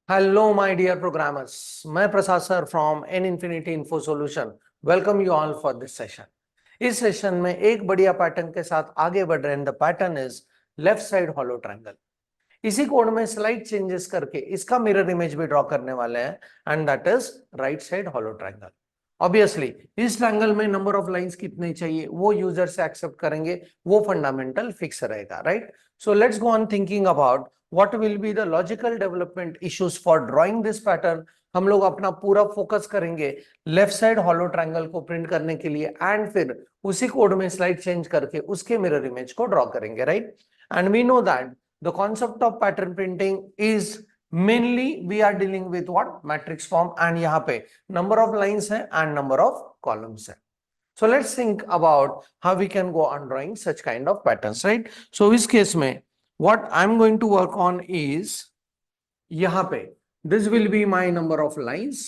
Hello, my dear programmers. मैं Prasad sir from N Infinity Info Solution welcome you all for this session. इस session में एक बढ़िया pattern के साथ आगे बढ़ रहे हैं। The pattern is left side hollow triangle. इसी कोड में स्लाइड चेंजेस करके इसका मिरर इमेज भी ड्रॉ करने वाले हैं and that is right side hollow triangle. Obviously इस ट्रायंगल में नंबर ऑफ लाइंस कितने चाहिए वो यूजर से एक्सेप्ट करेंगे, वो फंडामेंटल फिक्स रहेगा, right. So let's go on thinking about what will be the logical development issues for drawing this pattern. हम लोग अपना पूरा फोकस करेंगे लेफ्ट साइड हॉलो ट्रायंगल को प्रिंट करने के लिए एंड फिर उसी कोड में स्लाइड चेंज करके उसके मिरर इमेज को ड्रॉ करेंगे, right. And we know that the concept of pattern printing is mainly we are dealing with what matrix form and यहाँ पे number of lines है and number of columns है. So let's think about how we can go on drawing such kind of patterns, right? So इस case में what I'm going to work on is यहाँ पे this will be my number of lines,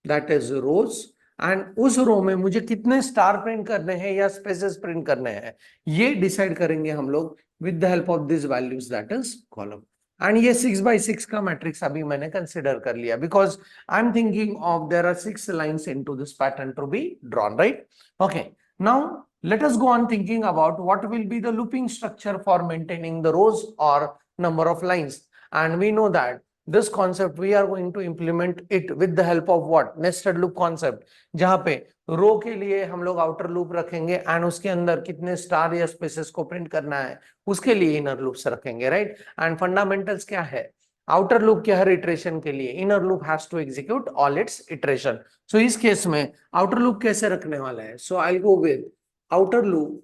that is rows, and उस रो में मुझे कितने star print करने हैं या स्पेसेस प्रिंट करने हैं ये डिसाइड करेंगे हम लोग with the help of this values, that is column. And ये 6x6 का मैट्रिक्स अभी मैंने कंसिडर कर लिया because I am thinking of there are 6 lines into this pattern to be drawn, right. Okay, now let us go on thinking about what will be the looping structure for maintaining the rows or number of lines. And we know that this concept we are going to implement it with the help of what nested loop concept, जहां पे रो के लिए हम लोग outer loop रखेंगे and उसके अंदर कितने स्टार या स्पेसेस को प्रिंट करना है उसके लिए इनर लूप्स रखेंगे, राइट। एंड फंडामेंटल्स क्या है, आउटर लूप के हर इटरेशन के लिए inner loop has to execute all its iteration. So इस केस में आउटर लूप कैसे रखने वाला है, so I will go with outer loop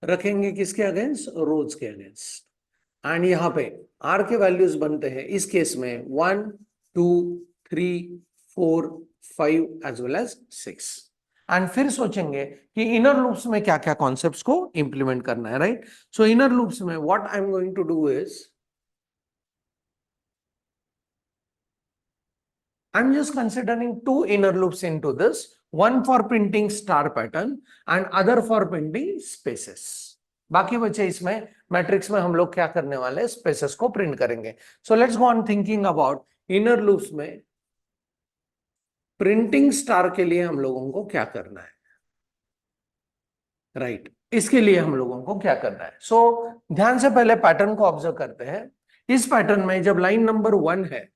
रखेंगे किसके अगेंस्ट, रोज के अगेंस्ट। एंड यहाँ पे आर के वैल्यूज बनते हैं इस केस में 1 2 3 4 5 एज वेल एज 6। एंड फिर सोचेंगे कि इनर लूप्स में क्या क्या कॉन्सेप्ट्स को इंप्लीमेंट करना है, राइट। सो इनर लूप्स में what I am going to do is I'm just considering two inner loops into this, one for printing star pattern and other for printing spaces. बाकी बचे इसमें matrix में हम लोग क्या करने वाले हैं, स्पेसेस को प्रिंट करेंगे। So let's go on thinking about inner loops में प्रिंटिंग स्टार के लिए हम लोगों को क्या करना है, राइट। इसके लिए हम लोगों को क्या करना है, सो ध्यान से पहले पैटर्न को ऑब्जर्व करते हैं। इस पैटर्न में जब लाइन नंबर 1 है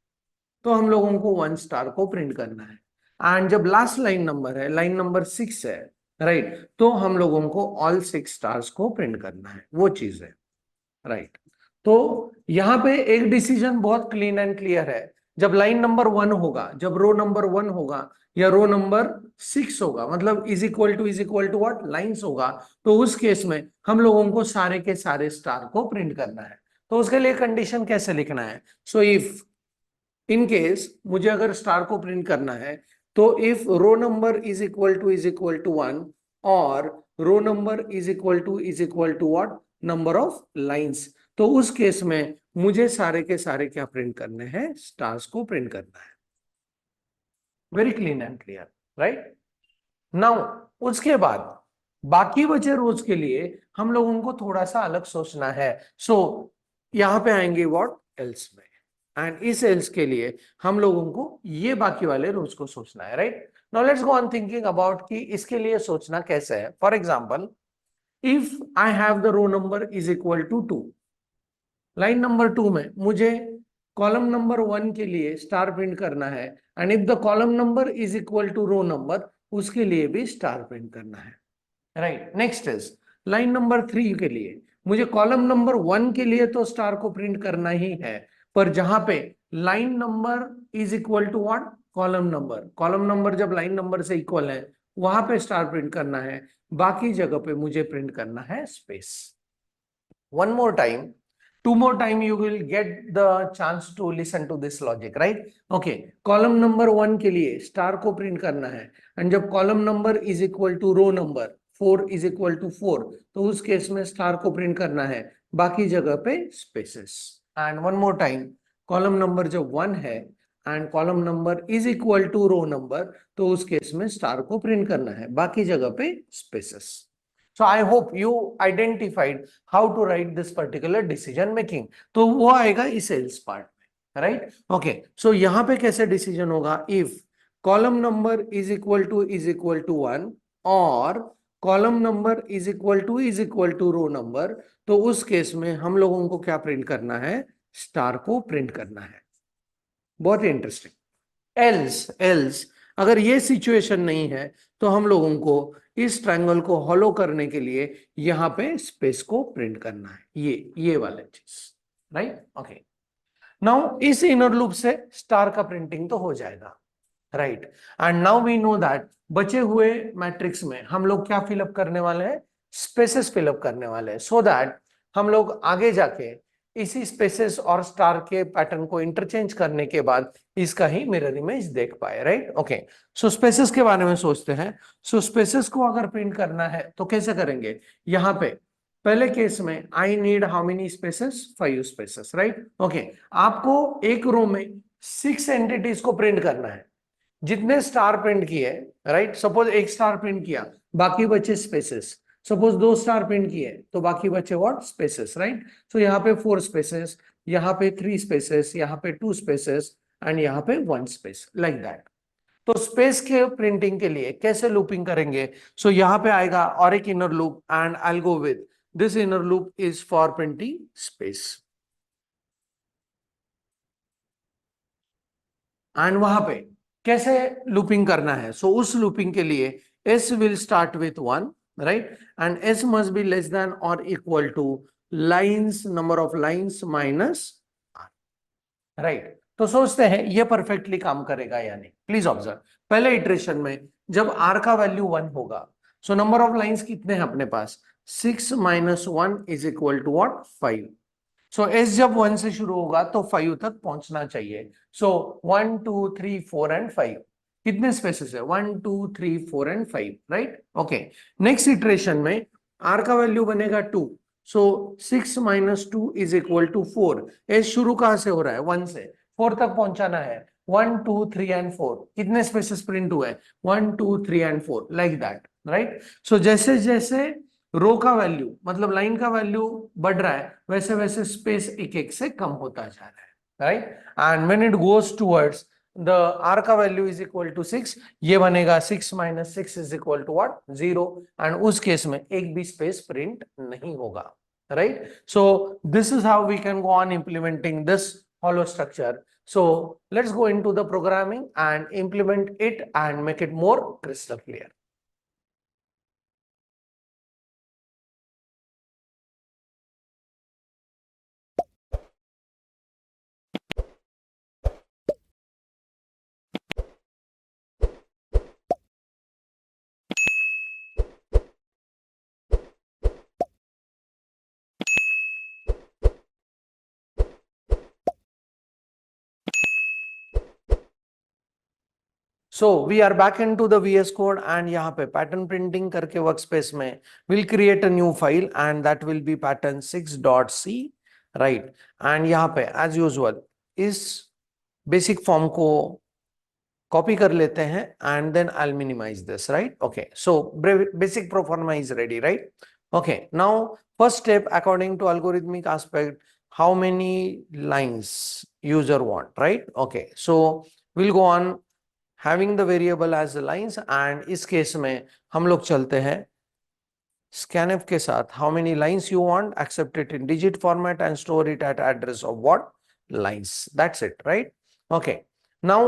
तो हम लोगों को 1 स्टार को प्रिंट करना है एंड जब लास्ट लाइन नंबर है, लाइन नंबर 6 है, राइट, तो हम लोगों को ऑल 6 स्टार्स को प्रिंट करना है, वो चीज है, राइट। तो यहाँ पे एक डिसीजन बहुत क्लीन एंड क्लियर है, जब लाइन नंबर 1 होगा, जब रो नंबर 1 होगा या रो नंबर 6 होगा, मतलब is equal to what lines होगा, तो उस केस में हम लोगों को सारे के सारे स्टार को प्रिंट करना है। तो उसके लिए कंडीशन कैसे लिखना है, सो इफ इन केस मुझे अगर स्टार को प्रिंट करना है तो if row number is equal to 1 और row number is equal to what number of lines, तो उस केस में मुझे सारे के सारे क्या प्रिंट करने हैं, स्टार्स को प्रिंट करना है। Very clean and clear, right. Now उसके बाद बाकी बचे रोज के लिए हम लोगों को थोड़ा सा अलग सोचना है। सो यहां पे आएंगे व्हाट एल्स में, एंड इस एल्स के लिए हम लोगों को ये बाकी वाले रोज को सोचना है, right. Now let's go on thinking about कि इसके लिए सोचना कैसे है। For example if I have the row number is equal to 2, line number 2 में मुझे कॉलम नंबर 1 के लिए स्टार प्रिंट करना है and if the column number is equal to row number, उसके लिए भी स्टार प्रिंट करना है, right. Next is line number 3 के लिए मुझे कॉलम नंबर 1 के लिए तो स्टार को प्रिंट करना ही है, पर जहां पे line number is equal to what column number जब लाइन नंबर से इक्वल है वहां पे स्टार प्रिंट करना है, बाकी जगह पे मुझे प्रिंट करना है space. One more time, two more time you will get the chance to listen to this logic, right? Okay, column number 1 के लिए स्टार को प्रिंट करना है एंड जब column number is equal to row number 4 is equal to 4, तो उस case में star को प्रिंट करना है, बाकी जगह पे spaces. And one more time, column number जब 1 है and column number is equal to row number, तो उस केस में स्टार को प्रिंट करना है, बाकी जगह पे spaces. So I hope you identified how to write this particular decision making. तो वो आएगा इस एल्स पार्ट में, राइट। ओके, सो यहां पे कैसे डिसीजन होगा, if column number is equal to 1 और column number is equal to row number, तो उस केस में हम लोगों को क्या प्रिंट करना है, स्टार को प्रिंट करना है। बहुत ही इंटरेस्टिंग। एल्स एल्स अगर ये सिचुएशन नहीं है तो हम लोगों को इस ट्रायंगल को हॉलो करने के लिए यहां पे स्पेस को प्रिंट करना है, ये वाला चीज, राइट। ओके, नाउ इस इनर लूप से स्टार का प्रिंटिंग तो हो जाएगा, right. And now we know that बचे हुए मैट्रिक्स में हम लोग क्या फिलअप करने वाले हैं, स्पेसेस फिलअप करने वाले हैं, सो दैट हम लोग आगे जाके इसी स्पेसेस और स्टार के पैटर्न को इंटरचेंज करने के बाद इसका ही मिरर इमेज देख पाए, राइट। ओके, सो स्पेसेस के बारे में सोचते हैं। सो स्पेसेस को अगर प्रिंट करना है तो कैसे करेंगे, यहां पे पहले केस में I need how many spaces, 5 spaces, right. Okay, आपको एक रो में 6 एंटिटीज को प्रिंट करना है, जितने स्टार प्रिंट किए, राइट। सपोज एक स्टार प्रिंट किया, बाकी बचे स्पेसेस। सपोज 2 स्टार प्रिंट किए तो बाकी बचे व्हाट, स्पेसेस, राइट। सो यहाँ पे 4 स्पेसेस, यहाँ पे 3 स्पेसेस, यहाँ पे 2 स्पेसेस एंड यहाँ पे 1 स्पेस, लाइक दैट। तो स्पेस के प्रिंटिंग के लिए कैसे लूपिंग करेंगे, सो यहाँ पे आएगा और एक inner loop and I will go with this inner loop is for printing space. And वहां पे कैसे लूपिंग करना है, सो उस लूपिंग के लिए s will start with 1, right, and s must be less than और equal to lines, number of lines minus r, right. तो सोचते हैं ये परफेक्टली काम करेगा या नहीं। प्लीज ऑब्जर्व, पहले इटरेशन में जब r का वैल्यू 1 होगा, सो नंबर ऑफ लाइंस कितने हैं अपने पास, 6 minus 1 is equal to what, 5। So S जब 1 से शुरू होगा तो 5 तक पहुंचना चाहिए। सो 1 2 3 4 एंड 5, कितने स्पेसेस है, 1 2 3 4 and 5, right. Okay, next iteration में आर का वैल्यू बनेगा 2। So 6 minus 2 is equal to 4। S शुरू कहां से हो रहा है, 1 से, 4 तक पहुंचाना है। 1 2 3 एंड 4, कितने स्पेसेस प्रिंट हुए, 1 2 3 एंड 4, लाइक दैट, राइट। सो जैसे जैसे रो का वैल्यू मतलब लाइन का वैल्यू बढ़ रहा है, वैसे वैसे स्पेस एक एक से कम होता जा रहा है, right. And when it goes towards the R का वैल्यू इज इक्वल टू 6, ये बनेगा 6 minus 6 is equal to what, 0। And उस केस में एक भी स्पेस प्रिंट नहीं होगा, right. So this is how we can go on implementing this hollow structure. So let's go into the programming and implement it and make it more crystal clear. So we are back into the VS Code and यहाँ पे pattern printing करके workspace में we'll create a new file and that will be pattern6.c, right। and यहाँ पे as usual इस basic form को copy कर लेते हैं and then I'll minimize this, right। okay, so basic pro forma is ready, right। okay, now first step according to algorithmic aspect, how many lines user want, right। okay, so we'll go on having the variable as the lines and इस case में हम लोग चलते हैं scanf के साथ, how many lines you want, accept it in digit format and store it at address of what, lines, that's it, right। okay, now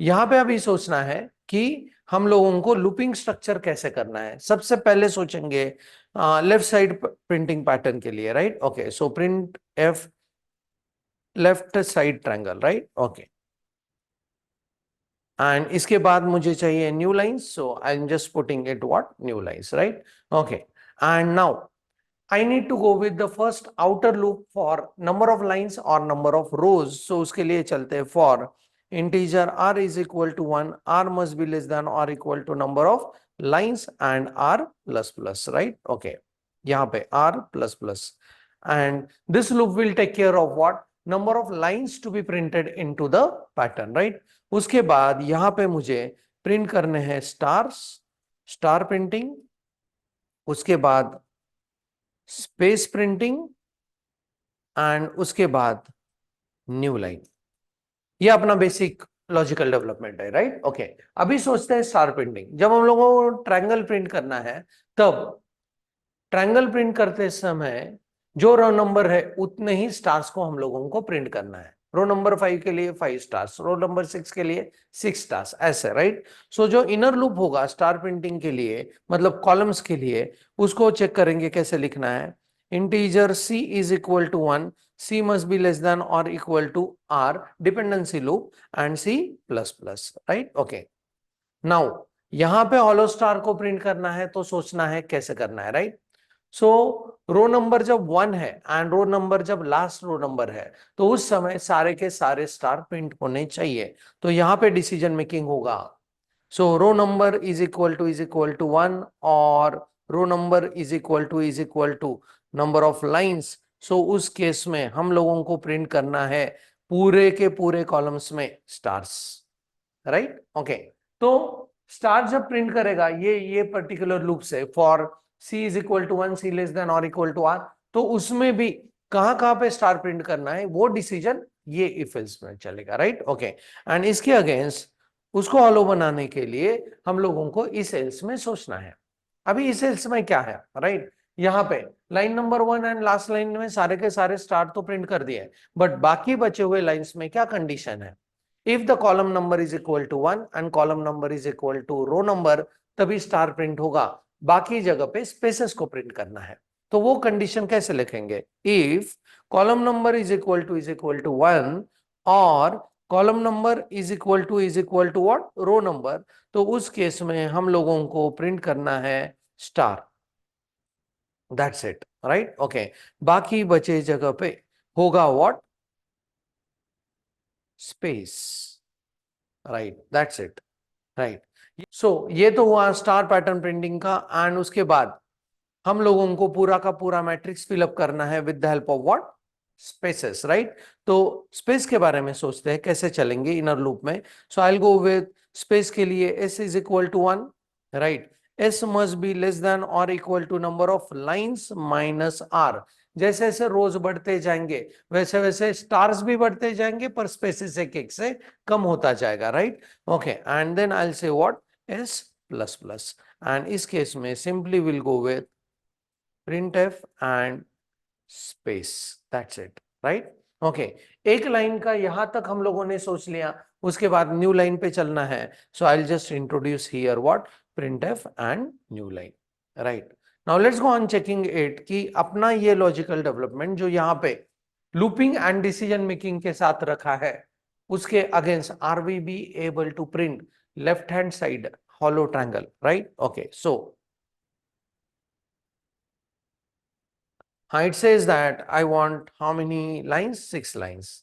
यहाँ पे अभी सोचना है कि हम लोगों को लूपिंग स्ट्रक्चर कैसे करना है। सबसे पहले सोचेंगे लेफ्ट साइड प्रिंटिंग पैटर्न के लिए, right. Okay, so print F left side triangle, right. Okay, and इसके बाद मुझे चाहिए new lines, so I'm just putting it what, new lines, right। okay, and now I need to go with the first outer loop for number of lines or number of rows, so उसके लिए चलते हैं for integer r is equal to 1, r must be less than or equal to number of lines and r plus plus, right। okay, यहाँ पे r plus plus and this loop will take care of what, number of lines to be printed into the pattern, right। उसके बाद यहां पे मुझे print करने हैं stars, star printing उसके बाद स्पेस प्रिंटिंग एंड उसके बाद न्यू लाइन। ये अपना बेसिक लॉजिकल डेवलपमेंट है, राइट? ओके, अभी सोचते हैं स्टार प्रिंटिंग। जब हम लोगों को ट्रायंगल प्रिंट करना है, तब ट्रायंगल प्रिंट करते समय जो रो नंबर है उतने ही स्टार्स को हम लोगों को प्रिंट करना है। रो नंबर 5 के लिए 5 स्टार्स, रो नंबर 6 के लिए 6 स्टार्स, ऐसे, राइट? सो जो इनर लूप होगा स्टार प्रिंटिंग के लिए, मतलब कॉलम्स के लिए, उसको चेक करेंगे कैसे लिखना है। Integer c is equal to 1, c must be less than और equal to r, dependency loop, and c plus plus, right? Okay, now यहां पे हॉलो स्टार को प्रिंट करना है तो सोचना है कैसे करना है, राइट? सो रो नंबर जब 1 है एंड रो नंबर जब लास्ट रो नंबर है, तो उस समय सारे के सारे स्टार प्रिंट होने चाहिए। तो यहां पे डिसीजन मेकिंग होगा। So row number is equal to 1 और row number is equal to number of lines. So उस केस में हम लोगों को प्रिंट करना है पूरे के पूरे कॉलम्स में स्टार्स, राइट? ओके, तो स्टार जब प्रिंट करेगा ये पर्टिकुलर लूप से, for C is equal to 1, C less than और इक्वल टू आर, तो उसमें भी कहां कहां पे स्टार प्रिंट करना है वो डिसीजन ये इफ एल्स में चलेगा, राइट? ओके, एंड इसके अगेंस्ट उसको ऑलो बनाने के लिए हम लोगों को इस एल्स में सोचना है। अभी इस एल्स में क्या है, राइट? यहाँ पे line number 1 and last line में सारे के सारे स्टार तो प्रिंट कर दिए, बट बाकी बचे हुए लाइंस में क्या कंडीशन है? If the column number is equal to 1 and column number is equal to row number, तभी स्टार प्रिंट होगा। बाकी जगह पे स्पेसेस को प्रिंट करना है, तो वो कंडीशन कैसे लिखेंगे? If column number is equal to 1 और column number is equal to what, row number, तो उस केस में हम लोगों को प्रिंट करना है star, that's it, right? Okay, बाकी बचे जगह पे होगा what, space, right? That's it, right? So ये तो हुआ स्टार पैटर्न प्रिंटिंग का। एंड उसके बाद हम लोगों को पूरा का पूरा मैट्रिक्स फिलअप करना है with the help of what, spaces, right? तो स्पेस के बारे में सोचते हैं कैसे चलेंगे इनर लूप में। So I will go with space के लिए s is equal to 1, right? s must be less than और equal to number of lines minus r। जैसे जैसे रोज बढ़ते जाएंगे वैसे वैसे स्टार्स भी बढ़ते जाएंगे, पर स्पेसेस एक एक से कम होता जाएगा, right? Okay, and then I will say what, s plus plus, and इस केस में simply will go with printf and space, that's it, right? okay, एक लाइन का यहां तक हम लोगों ने सोच लिया, उसके बाद न्यू लाइन पे चलना है। So I will just introduce here what, printf and new line, right? Now let's go on checking it कि अपना ये लॉजिकल डेवलपमेंट जो यहाँ पे लूपिंग एंड डिसीजन मेकिंग के साथ रखा है, उसके against R we be able to print left hand side hollow triangle, right? okay, so it says that I want how many lines, 6 lines,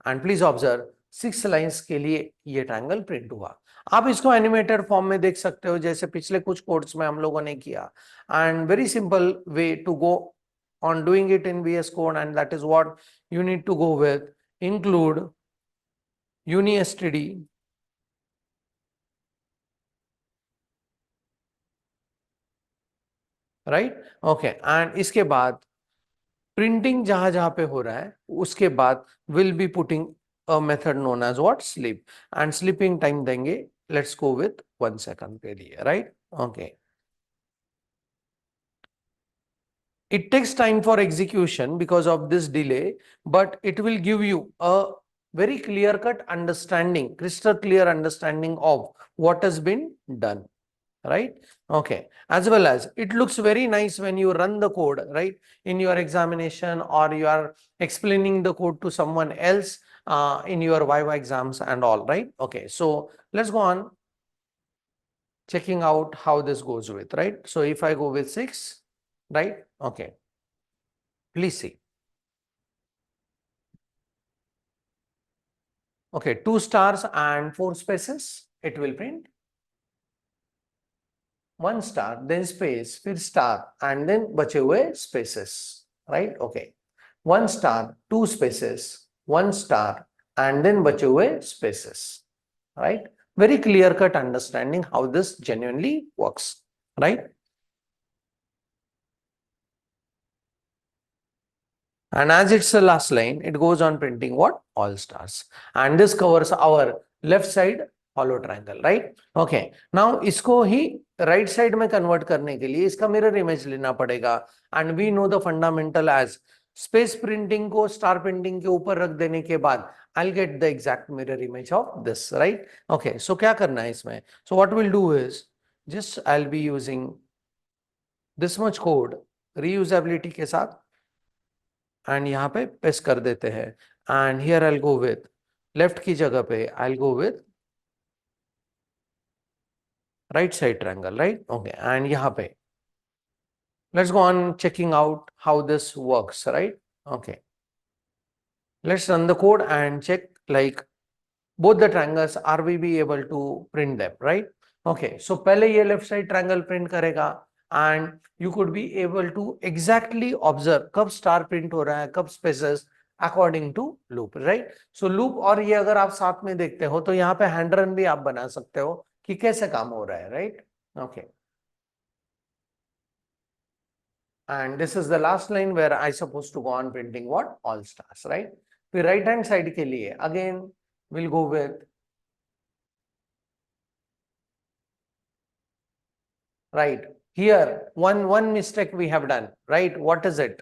and please observe 6 lines के लिए ये triangle print हुआ। आप इसको एनिमेटेड फॉर्म में देख सकते हो जैसे पिछले कुछ कोड्स में हम लोगों ने किया, and very simple way to go on doing it in VS Code, and that is what you need to go with. Include UniSTD, right? okay, and इसके बाद प्रिंटिंग जहां जहां पे हो रहा है उसके बाद will be putting a method known as what, sleep, and sleeping time देंगे, लेट्स गो विथ 1 सेकंड के लिए, right? Okay, it takes time for execution because of this delay, but it will give you a very clear cut understanding, crystal clear understanding of what has been done, right? okay, as well as it looks very nice when you run the code, right, in your examination, or you are explaining the code to someone else in your Viva exams and all, right? okay, so let's go on checking out how this goes with, right? So if I go with 6, right? okay, please see. okay, 2 stars and 4 spaces it will print, 1 star, then space, फिर star, and then बचे हुए spaces, right? okay, 1 star, 2 spaces, 1 star, and then बचे हुए spaces, right? Very clear cut understanding how this genuinely works, right? and as it's the last line, it goes on printing what? All stars. And this covers our left side hollow triangle, right? Okay, now इसको ही right side में convert करने के लिए इसका mirror image लेना पड़ेगा. And we know the fundamental as space printing को star printing के ऊपर रख देने के बाद I'll get the exact mirror image of this, right? Okay, so क्या करना है इसमें? So what we'll do is just I'll be using this much code reusability के साथ एंड यहाँ पे पेस्ट कर देते हैं. And here I will go with left की जगह पे आई will go with right side triangle, right? Okay, and यहाँ पे let's go on checking out how this works, right? Okay, let's run the code and check like both the triangles, are we be able to print them, right? Okay, so पहले ये left side triangle print करेगा and you could be able to exactly observe कब star print हो रहा है, कब spaces according to loop, right? So loop और ये अगर आप साथ में देखते हो तो यहाँ पे hand run भी आप बना सकते हो कि कैसे काम हो रहा है, right? Okay. And this is the last line where I supposed to go on printing what? All stars, right? फिर right hand side के लिए again we'll go with right here one mistake we have done, right? What is it?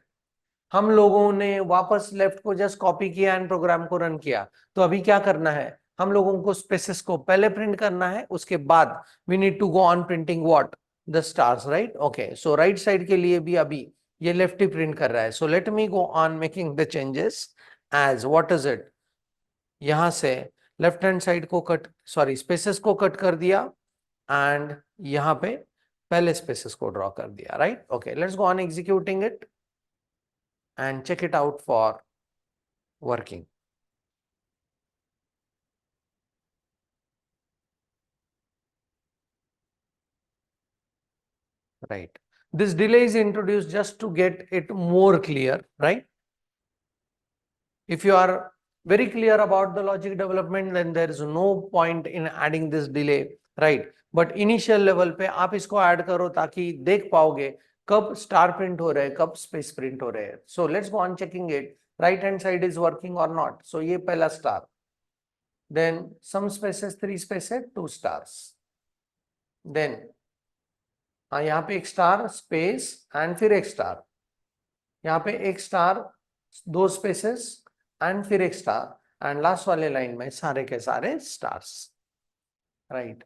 हम लोगों ने वापस left को just copy किया and programme को रन किया. तो अभी क्या करना है? हम लोगों को स्पेसेस को पहले प्रिंट करना है, उसके बाद we need to go on printing what? The stars, right? Okay, so right side के लिए भी अभी ये लेफ्ट ही प्रिंट कर रहा है. So let me go on making the changes as what is it? यहां से लेफ्ट हैंड साइड को कट, सॉरी स्पेसेस को कट कर दिया एंड यहाँ पे पहले स्पेसेस को ड्रॉ कर दिया, right? Okay, let's go on executing it and check it out for working. Right. This delay is introduced just to get it more clear, right? If you are very clear about the logic development, then there is no point in adding this delay, right? But initial level पे आप इसको add करो ताकि देख पाओगे कब star print हो रहे हैं, कब स्पेस प्रिंट हो रहे हैं. So let's go on checking it. Right hand side is working और नॉट. सो ये पहला star, then some spaces 3 spaces 2 stars, then यहाँ पे एक स्टार स्पेस एंड फिर एक स्टार, यहाँ पे एक स्टार 2 स्पेसेस एंड फिर एक स्टार एंड लास्ट वाले लाइन में सारे के सारे stars, right?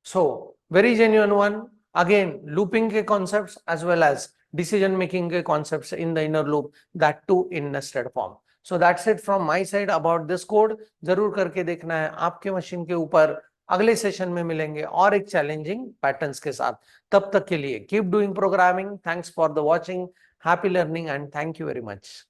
So very genuine one. Again looping के concepts as well as decision making के concepts in the inner loop, that too in nested form. So that's it from my side about this code. जरूर करके देखना है आपके machine के ऊपर. अगले सेशन में मिलेंगे और एक चैलेंजिंग पैटर्न्स के साथ. तब तक के लिए keep doing programming. Thanks for the watching. Happy learning and thank you very much.